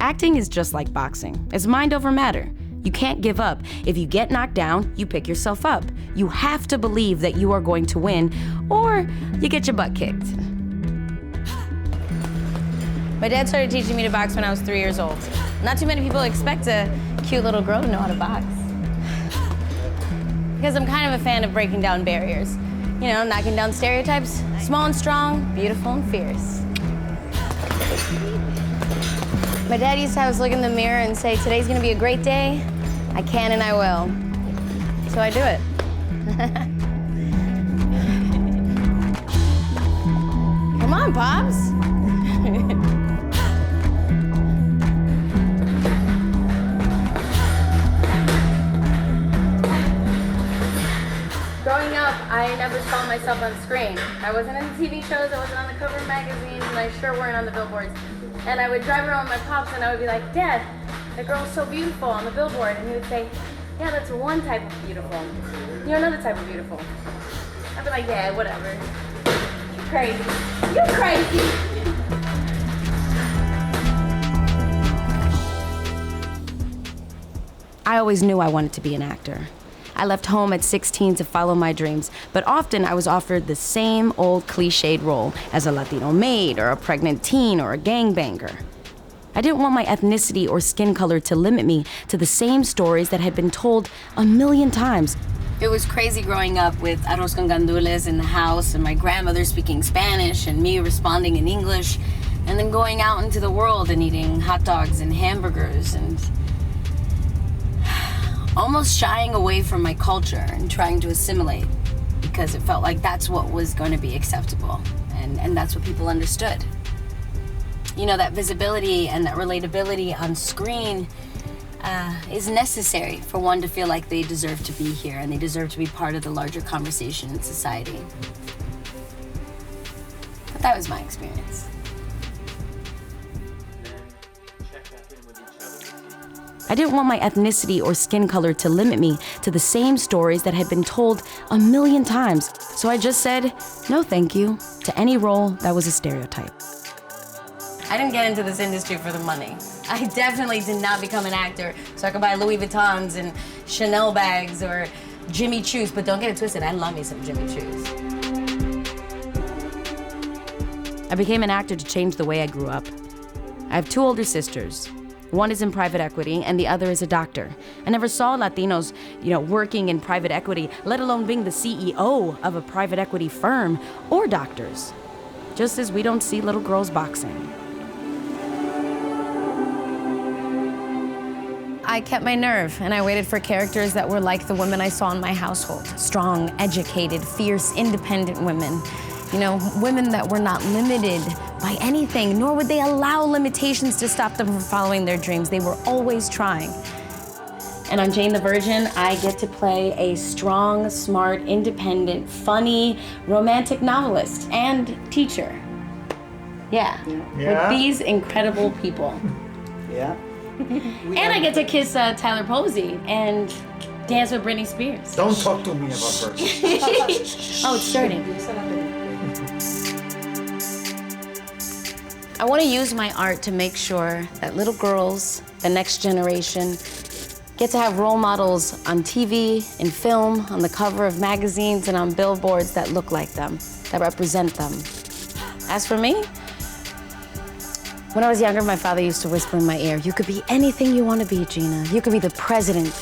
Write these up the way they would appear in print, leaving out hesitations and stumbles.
Acting is just like boxing. It's mind over matter. You can't give up. If you get knocked down, you pick yourself up. You have to believe that you are going to win, or you get your butt kicked. My dad started teaching me to box when I was 3 years old. Not too many people expect a cute little girl to know how to box. Because I'm kind of a fan of breaking down barriers. You know, knocking down stereotypes. Small and strong, beautiful and fierce. My dad used to have us look in the mirror and say, today's gonna be a great day. I can and I will. So I do it. Come on, Pops. Growing up, I never saw myself on screen. I wasn't in the TV shows, I wasn't on the cover of magazines, and I sure weren't on the billboards. And I would drive around with my pops and I would be like, Dad, that girl's so beautiful on the billboard. And he would say, yeah, that's one type of beautiful. You're another type of beautiful. I'd be like, yeah, whatever. You're crazy. You're crazy. I always knew I wanted to be an actor. I left home at 16 to follow my dreams, but often I was offered the same old cliched role as a Latino maid or a pregnant teen or a gangbanger. I didn't want my ethnicity or skin color to limit me to the same stories that had been told a million times. It was crazy growing up with arroz con gandules in the house and my grandmother speaking Spanish and me responding in English, and then going out into the world and eating hot dogs and hamburgers and almost shying away from my culture and trying to assimilate because it felt like that's what was going to be acceptable and that's what people understood. You know, that visibility and that relatability on screen is necessary for one to feel like they deserve to be here and they deserve to be part of the larger conversation in society. But that was my experience. I didn't want my ethnicity or skin color to limit me to the same stories that had been told a million times. So I just said, no thank you, to any role that was a stereotype. I didn't get into this industry for the money. I definitely did not become an actor so I could buy Louis Vuittons and Chanel bags or Jimmy Choo's, but don't get it twisted, I love me some Jimmy Choo's. I became an actor to change the way I grew up. I have 2 older sisters. One is in private equity, and the other is a doctor. I never saw Latinos, working in private equity, let alone being the CEO of a private equity firm, or doctors. Just as we don't see little girls boxing. I kept my nerve, and I waited for characters that were like the women I saw in my household. Strong, educated, fierce, independent women. Women that were not limited by anything, nor would they allow limitations to stop them from following their dreams. They were always trying. And on Jane the Virgin, I get to play a strong, smart, independent, funny, romantic novelist and teacher. Yeah. With these incredible people. Yeah. And I get to kiss Tyler Posey and dance with Britney Spears. Don't talk to me about her. Oh, it's starting. I want to use my art to make sure that little girls, the next generation, get to have role models on TV, in film, on the cover of magazines, and on billboards that look like them, that represent them. As for me, when I was younger, my father used to whisper in my ear, you could be anything you want to be, Gina. You could be the president.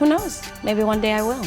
Who knows? Maybe one day I will.